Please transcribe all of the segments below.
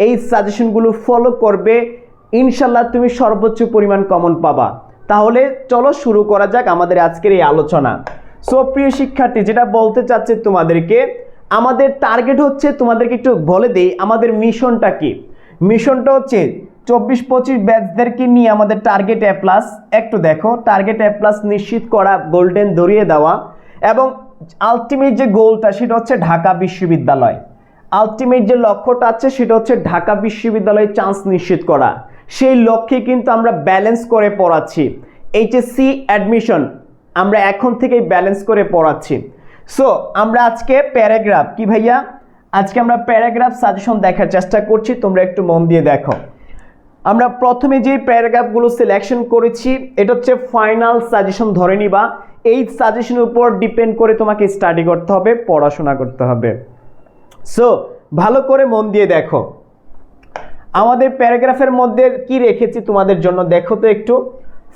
এই সাজেশনগুলো ফলো করবে, ইনশাল্লাহ তুমি সর্বোচ্চ পরিমাণ কমন পাবা। তাহলে চলো শুরু করা যাক আমাদের আজকের এই আলোচনা। সো প্রিয় শিক্ষার্থী, যেটা বলতে চাচ্ছি তোমাদেরকে, আমাদের টার্গেট হচ্ছে, তোমাদেরকে একটু বলে দেই আমাদের মিশনটা কি। মিশনটা হচ্ছে 24-25 ব্যাচদেরকে নিয়ে আমাদের টার্গেট এ প্লাস, একটু দেখো, টার্গেট এ প্লাস নিশ্চিত করা, গোল্ডেন ধরিয়ে দেওয়া, এবং আলটিমেট যে গোলটা সেটা হচ্ছে ঢাকা বিশ্ববিদ্যালয়। আলটিমেট যে লক্ষ্যটা আছে সেটা হচ্ছে ঢাকা বিশ্ববিদ্যালয়ে চান্স নিশ্চিত করা। সেই লক্ষ্যে কিন্তু আমরা ব্যালেন্স করে পড়াচ্ছি। এইচএসসি অ্যাডমিশন আমরা এখন থেকেই ব্যালেন্স করে পড়াচ্ছি। সো আমরা আজকে প্যারাগ্রাফ কি ভাইয়া, আজকে আমরা প্যারাগ্রাফ সাজেশন দেখার চেষ্টা করছি, তোমরা একটু মন দিয়ে দেখো। আমরা প্রথমে যে প্যারাগ্রাফগুলো সিলেকশন করেছি এটা হচ্ছে ফাইনাল সাজেশন ধরে নিবা। এই সাজেশনের উপর ডিপেন্ড করে তোমাকে স্টাডি করতে হবে, পড়াশোনা করতে হবে। সো ভালো করে মন দিয়ে দেখো আমাদের প্যারাগ্রাফের মধ্যে কি রেখেছি তোমাদের জন্য, দেখো তো একটু।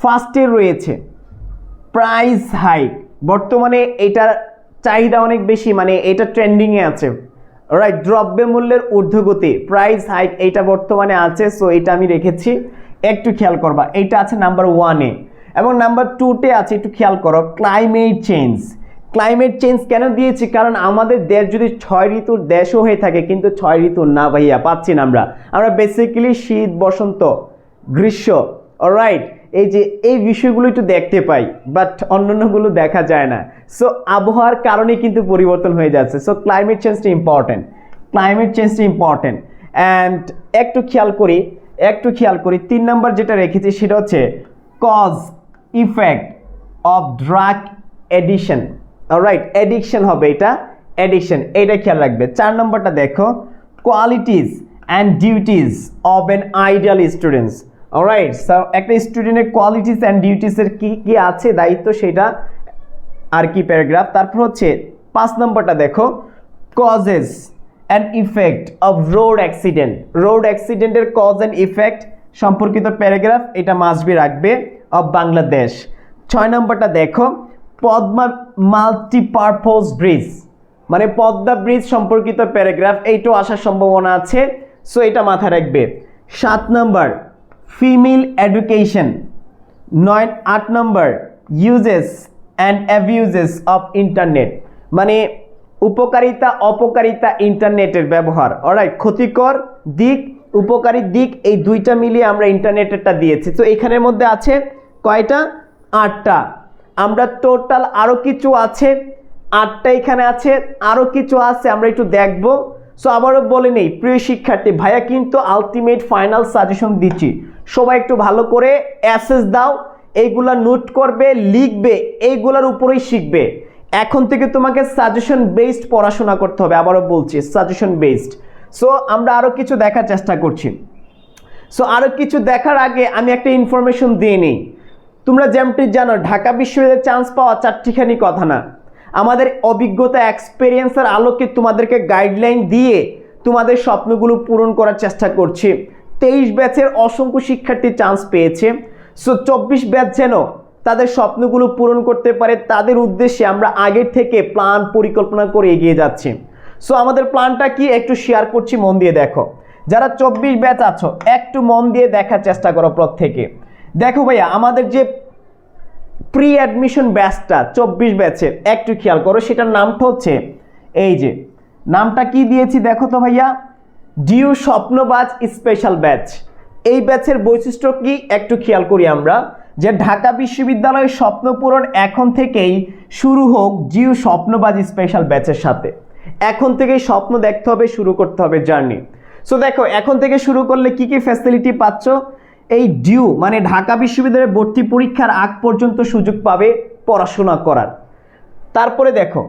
ফার্স্টে রয়েছে প্রাইস হাইক, বর্তমানে এটার চাহিদা অনেক বেশি, মানে এটা ট্রেন্ডিংয়ে আছে, রাইট। দ্রব্য মূল্যের ঊর্ধ্বগতি, প্রাইস হাইক, এইটা বর্তমানে আছে। সো এটা আমি রেখেছি, একটু খেয়াল করবা। এইটা আছে নাম্বার 1-এ, এবং নাম্বার 2-তে আছে, একটু খেয়াল করো, ক্লাইমেট চেঞ্জ। ক্লাইমেট চেঞ্জ কেন দিয়েছি, কারণ আমাদের দেশ যদি 6 ঋতুর দেশও হয়ে থাকে, কিন্তু 6 ঋতু না ভাইয়া, পাচ্ছি না আমরা বেসিক্যালি শীত, বসন্ত, গ্রীষ্ম, অলরাইট, এই যে এই বিষয়গুলো একটু দেখতে পাই, বাট অন্যান্যগুলো দেখা যায় না। সো আবহাওয়ার কারণে কিন্তু পরিবর্তন হয়ে যাচ্ছে। সো ক্লাইমেট চেঞ্জটা ইম্পর্টেন্ট, ক্লাইমেট চেঞ্জটা ইম্পর্টেন্ট। অ্যান্ড একটু খেয়াল করি 3 নম্বর যেটা রেখেছি সেটা হচ্ছে cause effect of drug addiction, alright, addiction হবে এটা, এডিকশন, এইটা খেয়াল রাখবে। 4 নম্বরটা দেখো, qualities and duties of an ideal students, alright. So একটা স্টুডেন্টের কোয়ালিটিস অ্যান্ড ডিউটিসের কি আছে দায়িত্ব, সেটা আর কি প্যারাগ্রাফ। তারপর হচ্ছে 5 নম্বরটা দেখো, causes and effect of road accident, road অ্যাক্সিডেন্টের কজ অ্যান্ড ইফেক্ট সম্পর্কিত প্যারাগ্রাফ, এটা মাস্ট বি রাখবে, অফ বাংলাদেশ। 6 নম্বরটা দেখো, পদ্মা মাল্টিপারপোজ ব্রিজ, মানে পদ্মা ব্রিজ সম্পর্কিত প্যারাগ্রাফ, এইটাও আসার সম্ভাবনা আছে। সো এটা মাথায় রাখবে। 7 নম্বর ফিমেল এডুকেশন। 8 নম্বর uses and abuses of internet, মানে উপকারিতা অপকারিতা ইন্টারনেটের ব্যবহার, অলরাইট। ক্ষতিকর দিক, উপকারী দিক, এই দুইটা মিলিয়ে আমরা ইন্টারনেটেরটা দিয়েছি। তো এখানের মধ্যে আছে কয়টা, 8টা। আমরা টোটাল আরও কিছু আছে, 8টা এখানে আছে, আরও কিছু আছে, আমরা একটু দেখব। সো আবারও বলে নেই প্রিয় শিক্ষার্থী, ভাইয়া কিন্তু আলটিমেট ফাইনাল সাজেশন দিচ্ছি, সবাই একটু ভালো করে অ্যাসেস দাও, এইগুলা নোট করবে, লিখবে, এইগুলার উপরেই শিখবে। এখন থেকে তোমাকে সাজেশন বেসড পড়াশোনা করতে হবে, আবারও বলছি সাজেশন বেসড। সো আমরা আরও কিছু দেখার চেষ্টা করছি। সো আরও কিছু দেখার আগে আমি একটা ইনফরমেশন দিয়ে নিই। তোমরা যেমনটি জানো, ঢাকা বিশ্ববিদ্যালয়ে চান্স পাওয়া চারটিখানি কথা না, আমাদের অভিজ্ঞতা এক্সপেরিয়েন্সের আলোকে তোমাদেরকে গাইডলাইন দিয়ে তোমাদের স্বপ্নগুলো পূরণ করার চেষ্টা করছি। 23 ব্যাচের অসংখ্য শিক্ষার্থী চান্স পেয়েছে। সো 24 ব্যাচ যেন তাদের স্বপ্নগুলো পূরণ করতে পারে, তাদের উদ্দেশ্যে আমরা আগের থেকে প্ল্যান পরিকল্পনা করে এগিয়ে যাচ্ছি। সো আমাদের প্ল্যানটা কি একটু শেয়ার করছি, মন দিয়ে দেখো। যারা 24 ব্যাচ আছো একটু মন দিয়ে দেখার চেষ্টা করো প্রত্যেকে। দেখো ভাইয়া, আমাদের যে প্রি অ্যাডমিশন ব্যাচটা 24 ব্যাচের, একটু খেয়াল করো, সেটার নামটা হচ্ছে, এই যে নামটা কি দিয়েছি দেখো তো ভাইয়া, ডিউ স্বপ্নবাজ স্পেশাল ব্যাচ। এই ব্যাচের বৈশিষ্ট্য কি একটু খেয়াল করি আমরা, যে ঢাকা বিশ্ববিদ্যালয়ের স্বপ্ন পূরণ এখন থেকেই শুরু হোক ডিউ স্বপ্নবাজ স্পেশাল ব্যাচের সাথে। এখন থেকেই স্বপ্ন দেখতে হবে, শুরু করতে হবে জার্নি। সো দেখো, এখন থেকে শুরু করলে কি কি ফ্যাসিলিটি পাচ্ছ, এই ডিউ মানে ঢাকা বিশ্ববিদ্যালয়ের ভর্তি পরীক্ষার আগ পর্যন্ত সুযোগ পাবে পড়াশোনা করার। তারপরে দেখো,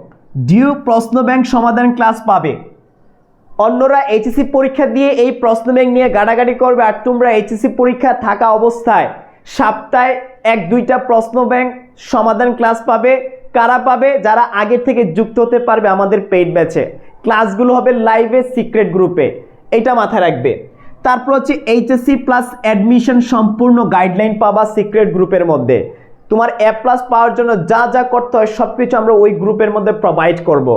ডিউ প্রশ্ন ব্যাংক সমাধান ক্লাস পাবে। অন্যরা এইচএসসি পরীক্ষা দিয়ে এই প্রশ্ন ব্যাংক নিয়ে গাড়াগাড়ি করবে, আর তোমরা এইচএসসি পরীক্ষা থাকা অবস্থায় সপ্তাহে 1-2টা প্রশ্ন ব্যাংক সমাধান ক্লাস পাবে। কারা পাবে? যারা আগের থেকে যুক্ত হতে পারবে আমাদের পেইড ব্যাচে। ক্লাসগুলো হবে লাইভে, সিক্রেট গ্রুপে, এটা মাথায় রাখবে। তারপর হচ্ছে এইচএসসি প্লাস অ্যাডমিশন সম্পূর্ণ গাইডলাইন পাবা সিক্রেট গ্রুপের মধ্যে। তোমার A+ পাওয়ার জন্য যা যা করতে হয় সব কিছু আমরা ওই গ্রুপের মধ্যে প্রোভাইড করব।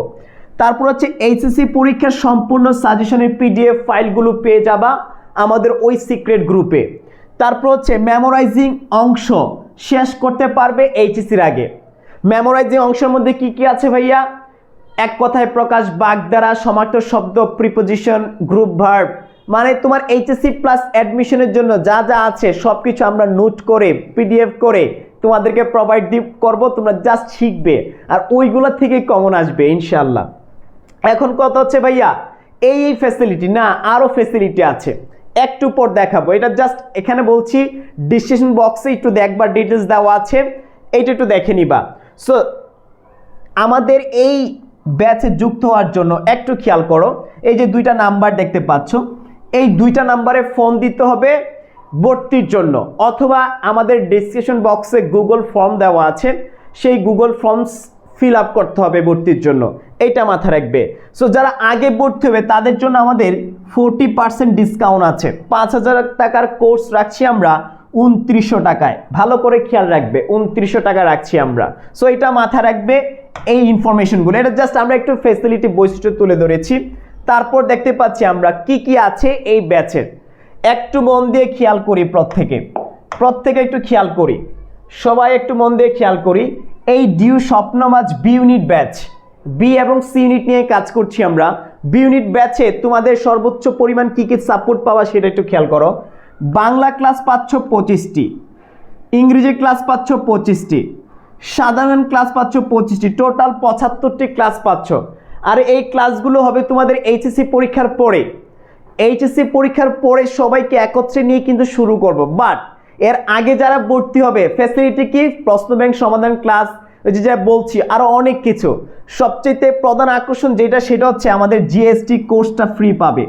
তারপর হচ্ছে এইচএসসি পরীক্ষার সম্পূর্ণ সাজেশনের পিডিএফ ফাইলগুলো পেয়ে যাবা আমাদের ওই সিক্রেট গ্রুপে। তারপর হচ্ছে মেমোরাইজিং অংশ শেষ করতে পারবে এইচএসসির আগে। মেমোরাইজিং অংশের মধ্যে কি কি আছে ভাইয়া? এক কথায় প্রকাশ, বাগধারা, সমার্থক শব্দ, প্রিপোজিশন, গ্রুপ ভার্ব, মানে তোমার এইচএসসি প্লাস অ্যাডমিশনের জন্য যা যা আছে সব কিছু আমরা নোট করে পিডিএফ করে তোমাদেরকে প্রোভাইড করব, তোমরা জাস্ট শিখবে আর ওইগুলো থেকেই কমন আসবে ইনশাআল্লাহ। এখন কথা হচ্ছে ভাইয়া এই ফ্যাসিলিটি না, আরও ফ্যাসিলিটি আছে, একটু পর দেখাবো। এটা জাস্ট এখানে বলছি ডিসক্রিপশন বক্সে একটু দেখবার ডিটেলস দেওয়া আছে, এইটা একটু দেখে নিবা। সো আমাদের এই ব্যাচে যুক্ত হওয়ার জন্য একটু খেয়াল করো, এই যে দুইটা নাম্বার দেখতে পাচ্ছ, এই দুইটা নাম্বারে ফোন দিতে হবে ভর্তির জন্য, অথবা আমাদের ডিসক্রিপশন বক্সে গুগল ফর্ম দেওয়া আছে, সেই গুগল ফর্মস ফিল আপ করতে হবে ভর্তির জন্য, এইটা মাথায় রাখবে। সো যারা আগে ভর্তি হবে তাদের জন্য আমাদের 40% ডিসকাউন্ট আছে। 5,000 টাকার কোর্স রাখছি আমরা 2900 টাকায়, ভালো করে খেয়াল রাখবে, 2900 টাকা রাখছি আমরা। সো এটা মাথায় রাখবে এই ইনফরমেশনগুলো, এটা জাস্ট আমরা একটু ফ্যাসিলিটি বৈশিষ্ট্য তুলে ধরেছি। তারপর দেখতে পাচ্ছি আমরা কি কি আছে এই ব্যাচের, একটু মন দিয়ে খেয়াল করি, প্রত্যেকে একটু খেয়াল করি, সবাই একটু মন দিয়ে খেয়াল করি। এই ডিউ স্বপ্নমাজ বি ইউনিট ব্যাচ, বি এবং সি ইউনিট নিয়ে কাজ করছি আমরা। বি ইউনিট ব্যাচে তোমাদের সর্বোচ্চ পরিমাণ কি কি সাপোর্ট পাওয়া সেটা একটু খেয়াল করো। বাংলা ক্লাস পাচ্ছ 25টি, ইংরেজি ক্লাস পাচ্ছ 25টি, সাধারণ ক্লাস পাচ্ছ 25টি, টোটাল 75টি ক্লাস পাচ্ছ। আর এই ক্লাসগুলো হবে তোমাদের এইচএসসি পরীক্ষার পরে। এইচএসসি পরীক্ষার পরে সবাইকে একত্রে নিয়ে কিন্তু শুরু করব, বাট এর আগে যারা ভর্তি হবে ফ্যাসিলিটি কি? প্রশ্ন ব্যাংক সমাধান ক্লাস, ওই যে যা বলছি আরও অনেক কিছু। সবচেয়ে প্রধান আকর্ষণ যেটা, সেটা হচ্ছে আমাদের জিএসটি কোর্সটা ফ্রি পাবে।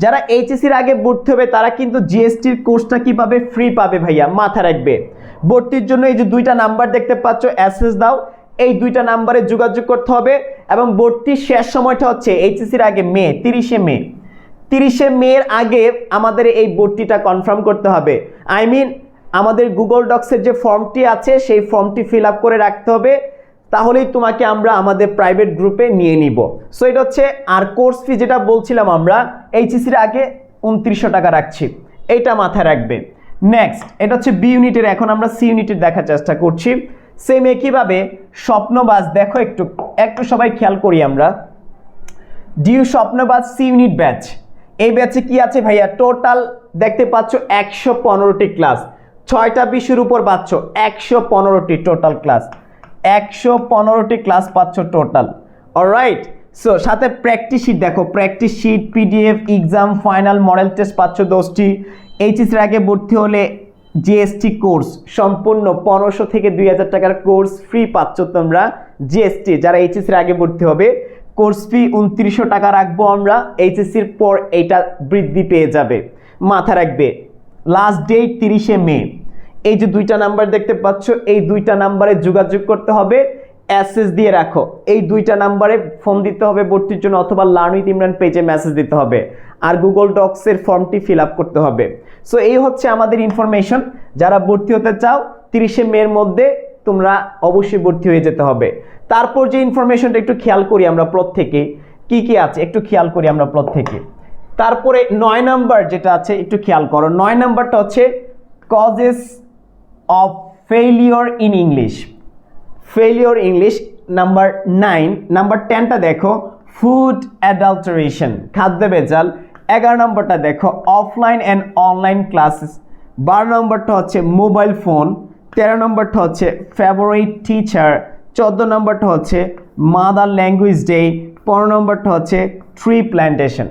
যারা এইচএসসির আগে ভর্তি হবে তারা কিন্তু জিএসটির কোর্সটা কি পাবে? ফ্রি পাবে ভাইয়া, মাথা রাখবে। ভর্তির জন্য এই যে দুইটা নাম্বার দেখতে পাচ্ছ, অ্যাসেস দাও, এই দুইটা নাম্বারে যোগাযোগ করতে হবে। এবং ভর্তির শেষ সময়টা হচ্ছে এইচএসসির আগে মে, 30শে মের আগে আমাদের এই ভর্তিটা কনফার্ম করতে হবে। আই মিন আমাদের গুগল ডক্সের যে ফর্মটি আছে সেই ফর্মটি ফিল আপ করে রাখতে হবে, তাহলেই তোমাকে আমরা আমাদের প্রাইভেট গ্রুপে নিয়ে নিব। সো এটা হচ্ছে, আর কোর্স ফি যেটা বলছিলাম আমরা এইচএসসির আগে 2900 টাকা রাখছি, এইটা মাথায় রাখবে। নেক্সট এটা হচ্ছে বি ইউনিটের, এখন আমরা সি ইউনিটের দেখার চেষ্টা করছি। সেম একইভাবে স্বপ্নবাজ, দেখো একটু সবাই খেয়াল করি আমরা। ডিউ স্বপ্নবাজ সি ইউনিট ব্যাচ, এই ব্যাচে কি আছে ভাইয়া? টোটাল দেখতে পাচ্ছ 115টি ক্লাস, 6টা বিষয়ের উপর পাচ্ছ 115টি টোটাল ক্লাস, 115টি ক্লাস পাচ্ছ টোটাল। অলরাইট, সো সাথে প্র্যাকটিস শিট দেখো, practice sheet, PDF, exam, final, model test পাচ্ছ 10টি। এইচএসির আগে ভর্তি হলে জিএসটি কোর্স সম্পূর্ণ 1500 থেকে 2000 টাকার কোর্স ফ্রি পাচ্ছ তোমরা। জিএসটি যারা এইচএসির আগে ভর্তি হবে কোর্স ফি 2900 টাকা রাখবো আমরা, এইচএসির পর এইটা বৃদ্ধি পেয়ে যাবে, মাথা রাখবে। লাস্ট ডেট 30শে মে। এই যে দুইটা নাম্বার দেখতে পাচ্ছ, এই দুইটা নাম্বারে যোগাযোগ করতে হবে, অ্যাসেস দিয়ে রাখো, এই দুইটা নাম্বারে ফোন দিতে হবে ভর্তির জন্য, অথবা লার্ন উইথ ইমরান পেজে মেসেজ দিতে হবে, আর গুগল ডক্সের ফর্মটি ফিল আপ করতে হবে। সো এই হচ্ছে আমাদের ইনফরমেশন। যারা ভর্তি হতে চাও 30শে মের মধ্যে তোমরা অবশ্যই ভর্তি হয়ে যেতে হবে। তারপর যে ইনফরমেশনটা একটু খেয়াল করি আমরা প্রত্যেকে, কি কি আছে একটু খেয়াল করি আমরা প্রত্যেকে। তারপরে 9 নাম্বার যেটা আছে একটু খেয়াল করো, 9 নাম্বারটা হচ্ছে causes of failure in English, failure English number 9। Number 10টা দেখো ফুড অ্যাডাল্টারেশন, খাদ্য ভেজাল। 11 নম্বরটা দেখো অফলাইন অ্যান্ড অনলাইন ক্লাসেস। 12 নম্বরটা হচ্ছে মোবাইল ফোন। 13 নম্বরটা হচ্ছে ফেভারিট টিচার। 14 নম্বরটা হচ্ছে মাদার ল্যাঙ্গুয়েজ ডে। 15 নম্বরটা হচ্ছে ট্রি প্ল্যান্টেশন।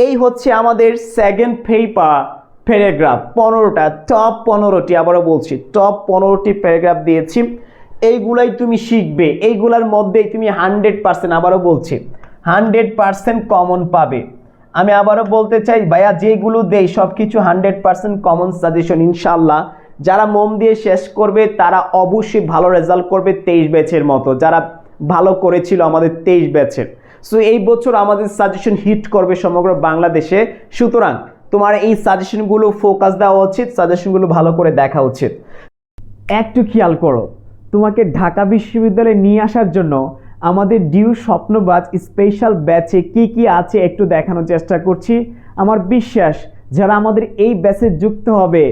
এই হচ্ছে আমাদের সেকেন্ড প্যারাগ্রাফ, 15টা, টপ 15টি, আবারও বলছি টপ 15টি প্যারাগ্রাফ দিয়েছি। এইগুলাই তুমি শিখবে, এইগুলার মধ্যেই তুমি 100%, আবারও বলছি 100% কমন পাবে। আমি আবারও বলতে চাই ভাইয়া, যেগুলো দেই সব কিছু 100% কমন সাজেশন ইনশাল্লাহ। যারা মন দিয়ে শেষ করবে তারা অবশ্যই ভালো রেজাল্ট করবে 23 ব্যাচের মতো, যারা ভালো করেছিল আমাদের 23 ব্যাচের। সো এই বছর আমাদের সাজেশন হিট করবে সমগ্র বাংলাদেশে। সুতরাং তোমার এই সাজেশনগুলো ফোকাস দেওয়া উচিত, সাজেশনগুলো ভালো করে দেখা উচিত। একটু খেয়াল করো, তোমাকে ঢাকা বিশ্ববিদ্যালয়ে নিয়ে আসার জন্য আমাদের ডিউ স্বপ্নবাজ স্পেশাল ব্যাচে কি কি আছে একটু দেখানোর চেষ্টা করছি। আমার বিশ্বাস যারা আমাদের এই ব্যাচে যুক্ত হবে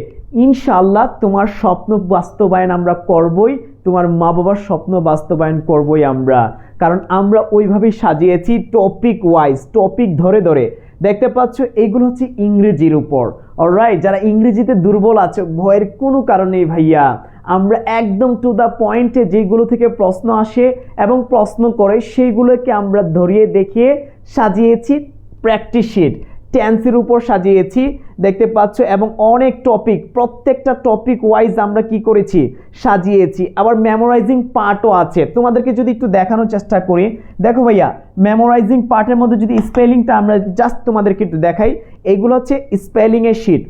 ইনশাআল্লাহ তোমার স্বপ্ন বাস্তবায়ন আমরা করবই, তোমার মা বাবার স্বপ্ন বাস্তবায়ন করবই আমরা, কারণ আমরা ওইভাবেই সাজিয়েছি টপিক ওয়াইজ, টপিক ধরে ধরে। দেখতে পাচ্ছ এইগুলো হচ্ছে ইংরেজির উপর। অলরাইট, যারা ইংরেজিতে দুর্বল আছে ভয়ের কোনো কারণ নেই ভাইয়া, আমরা একদম টু দ্য পয়েন্টে যেগুলো থেকে প্রশ্ন আসে এবং প্রশ্ন করে সেইগুলোকে আমরা ধরিয়ে দেখিয়ে সাজিয়েছি প্র্যাকটিস শিট, টেন্সের উপর সাজিয়েছি দেখতে পাচ্ছ, এবং অনেক টপিক প্রত্যেকটা টপিক ওয়াইজ আমরা কি করেছি সাজিয়েছি। আবার মেমোরাইজিং পার্টও আছে, তোমাদেরকে যদি একটু দেখানোর চেষ্টা করি। দেখো ভাইয়া, মেমোরাইজিং পার্টের মধ্যে যদি স্পেলিংটা আমরা জাস্ট তোমাদেরকে একটু দেখাই, এইগুলো হচ্ছে স্পেলিংয়ের শিট।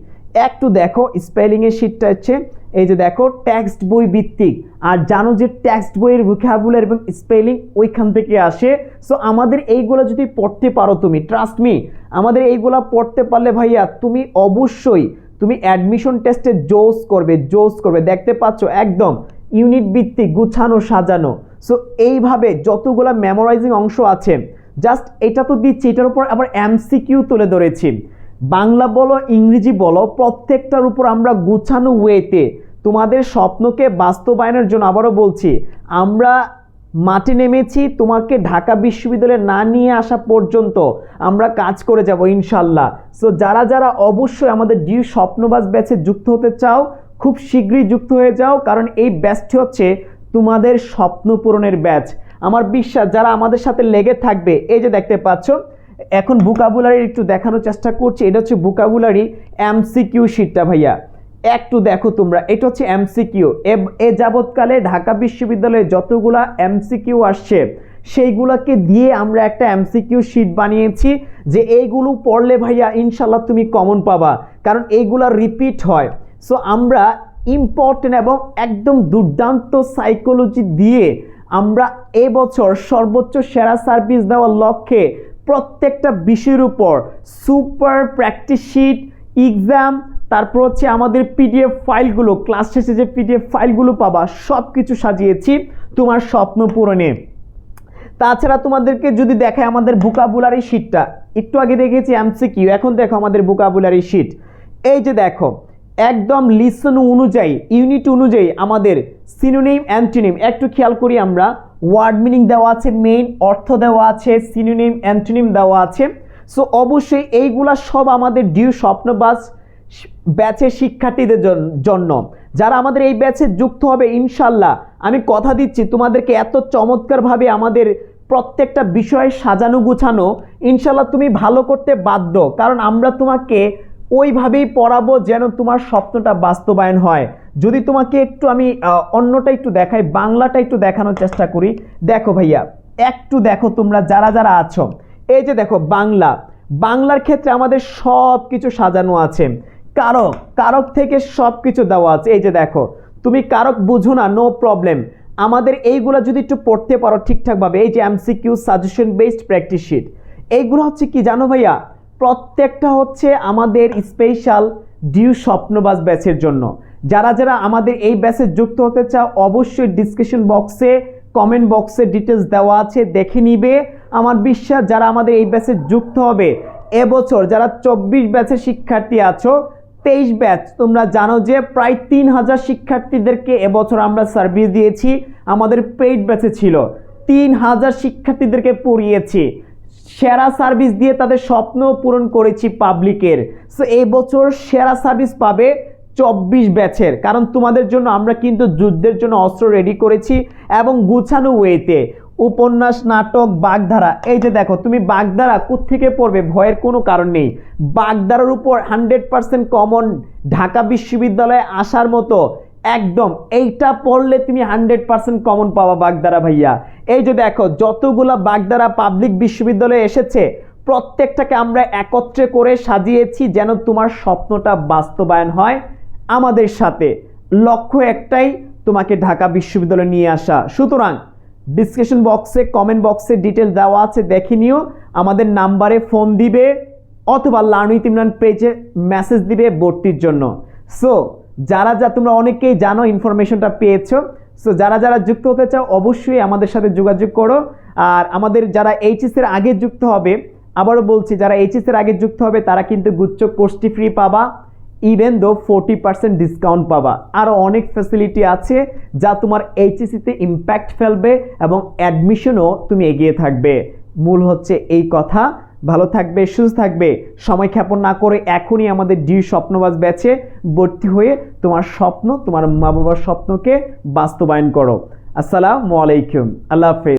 একটু দেখো স্পেলিংয়ের শিটটা হচ্ছে এই যে দেখো টেক্সট বই ভিত্তিক, আর জানো যে টেক্সট বইয়ের ভোকাবুলারি এবং স্পেলিং ওইখান থেকে আসে। সো আমাদের এইগুলো যদি পড়তে পারো তুমি, ট্রাস্ট মি, আমাদের এইগুলা পড়তে পারলে ভাইয়া তুমি অবশ্যই তুমি অ্যাডমিশন টেস্টে জোস করবে। দেখতে পাচ্ছ একদম ইউনিট ভিত্তিক গুছানো সাজানো। সো এইভাবে যতগুলা মেমোরাইজিং অংশ আছে, জাস্ট এটা তো দিচ্ছি, এটার উপর আবার এমসিকিউ তুলে ধরেছি। বাংলা বলো ইংরেজি বলো প্রত্যেকটার উপর আমরা গুছানো ওয়েতে তোমাদের স্বপ্নকে বাস্তবায়নের জন্য, আবারও বলছি, আমরা মাঠে নেমেছি। তোমাকে ঢাকা বিশ্ববিদ্যালয়ে না নিয়ে আসা পর্যন্ত আমরা কাজ করে যাব ইনশাল্লাহ। সো যারা যারা অবশ্যই আমাদের ডিউ স্বপ্নবাজ ব্যাচে যুক্ত হতে চাও খুব শীঘ্রই যুক্ত হয়ে যাও, কারণ এই ব্যাচটি হচ্ছে তোমাদের স্বপ্ন পূরণের ব্যাচ। আমার বিশ্বাস যারা আমাদের সাথে লেগে থাকবে, এই যে দেখতে পাচ্ছ এখন ভোকাবুলারি একটু দেখানোর চেষ্টা করছি। এটা হচ্ছে ভোকাবুলারি এমসিকিউ শিটটা ভাইয়া, একটু দেখো তোমরা, এটা হচ্ছে এমসিকিউ। এ যাবৎকালে ঢাকা বিশ্ববিদ্যালয়ে যতগুলা এমসিকিউ আসছে সেইগুলোকে দিয়ে আমরা একটা এমসিকিউ শিট বানিয়েছি, যে এইগুলো পড়লে ভাইয়া ইনশাল্লাহ তুমি কমন পাবা, কারণ এইগুলা রিপিট হয়। সো আমরা ইম্পর্টেন্ট এবং একদম দুর্দান্ত সাইকোলজি দিয়ে আমরা এবছর সর্বোচ্চ সেরা সার্ভিস দেওয়ার লক্ষ্যে প্রত্যেকটা বিষয়ের উপর সুপার প্র্যাকটিস শিট, এক্সাম, তারপর হচ্ছে আমাদের পিডিএফ ফাইলগুলো, ক্লাস শেষে যে পিডিএফ ফাইলগুলো পাবা সব কিছু সাজিয়েছি তোমার স্বপ্ন পূরণে। তাছাড়া তোমাদেরকে যদি দেখায় আমাদের ভোকাবুলারি শিটটা, একটু আগে দেখেছি এমসিকিউ, এখন দেখো আমাদের ভোকাবুলারি শিট। এই যে দেখো একদম লিসন অনুযায়ী, ইউনিট অনুযায়ী আমাদের সিনোনিম অ্যান্টোনিম, একটু খেয়াল করি আমরা, ওয়ার্ড মিনিং দেওয়া আছে, মেইন অর্থ দেওয়া আছে, সিনোনিম অ্যান্টোনিম দেওয়া আছে। সো অবশ্যই এইগুলা সব আমাদের ডিউ স্বপ্নবাজ ব্যাচের শিক্ষার্থীদের জন্য। যারা আমাদের এই ব্যাচে যুক্ত হবে ইনশাল্লাহ আমি কথা দিচ্ছি তোমাদেরকে এত চমৎকারভাবে আমাদের প্রত্যেকটা বিষয় সাজানো গুছানো, ইনশাল্লাহ তুমি ভালো করতে বাধ্য, কারণ আমরা তোমাকে ওইভাবেই পড়াবো যেন তোমার স্বপ্নটা বাস্তবায়ন হয়। যদি তোমাকে একটু আমি অন্যটা একটু দেখাই, বাংলাটা একটু দেখানোর চেষ্টা করি। দেখো ভাইয়া একটু দেখো তোমরা যারা যারা আছো, এই যে দেখো বাংলার ক্ষেত্রে আমাদের সব কিছু সাজানো আছে, কারক থেকে সব কিছু দেওয়া আছে। এই যে দেখো তুমি কারক বুঝো না, নো প্রবলেম, আমাদের এইগুলো যদি একটু পড়তে পারো ঠিকঠাকভাবে, এই যে MCQ, suggestion based practice sheet, এইগুলো হচ্ছে কি জানো ভাইয়া, প্রত্যেকটা হচ্ছে আমাদের স্পেশাল ডিউ স্বপ্নবাজ ব্যাচের জন্য। যারা যারা আমাদের এই ব্যাচে যুক্ত হতে চাও অবশ্যই ডিসক্রিপশন বক্সে, কমেন্ট বক্সে ডিটেলস দেওয়া আছে, দেখে নিবে। আমার বিশ্বাস যারা আমাদের এই ব্যাচে যুক্ত হবে এবছর, যারা 24 ব্যাচের শিক্ষার্থী আছো, 23 ব্যাচ, তোমরা জানো যে প্রায় 3000 শিক্ষার্থীদেরকে এবছর আমরা সার্ভিস দিয়েছি। আমাদের পেইড ব্যাচে ছিল 3000 শিক্ষার্থীদেরকে পড়িয়েছি, সেরা সার্ভিস দিয়ে তাদের স্বপ্ন পূরণ করেছি পাবলিকের। সো এই বছর সেরা সার্ভিস পাবে 24 ব্যাচের, কারণ তোমাদের জন্য আমরা কিন্তু যুদ্ধের জন্য অস্ত্র রেডি করেছি এবং গুছানো ওয়েতে। উপন্যাস, নাটক, বাগধারা, এই যে দেখো তুমি বাগধারা কোত্থেকে পড়বে ভয়ের কোনো কারণ নেই। বাগধারার উপর 100% কমন ঢাকা বিশ্ববিদ্যালয়ে আসার মতো, একদম এইটা পড়লে তুমি 100% কমন পাওয়া বাগধারা ভাইয়া। এই যে দেখো যতগুলা বাগধারা পাবলিক বিশ্ববিদ্যালয়ে এসেছে প্রত্যেকটাকে আমরা একত্রে করে সাজিয়েছি যেন তোমার স্বপ্নটা বাস্তবায়ন হয় আমাদের সাথে। লক্ষ্য একটাই, তোমাকে ঢাকা বিশ্ববিদ্যালয়ে নিয়ে আসা। সুতরাং ডিসক্রিপশন বক্সে, কমেন্ট বক্সে ডিটেল দেওয়া আছে, দেখে নিও। আমাদের নাম্বারে ফোন দিবে অথবা লার্ন উইথ ইমরান পেজে মেসেজ দিবে ভর্তির জন্য। সো যারা তোমরা অনেকেই জানো, ইনফরমেশনটা পেয়েছো। সো যারা যারা যুক্ত হতে চাও অবশ্যই আমাদের সাথে যোগাযোগ করো। আর আমাদের যারা এইচএস এর আগে যুক্ত হবে, আবারও বলছি, যারা এইচএস এর আগে যুক্ত হবে তারা কিন্তু গুচ্ছ কোর্সটি ফ্রি পাবা, ইভেন দো 40% ডিসকাউন্ট পাবা। আরও অনেক ফ্যাসিলিটি আছে যা তোমার এইচএসসিতে ইম্প্যাক্ট ফেলবে এবং অ্যাডমিশনও তুমি এগিয়ে থাকবে। মূল হচ্ছে এই কথা। ভালো থাকবে, সুস্থ থাকবে, সময় ক্ষেপণ না করে এখনই আমাদের ডিউ স্বপ্নবাজ ব্যাচে ভর্তি হয়ে তোমার স্বপ্ন, তোমার মা বাবার স্বপ্নকে বাস্তবায়ন করো। আসসালামু আলাইকুম, আল্লাহ হাফেজ।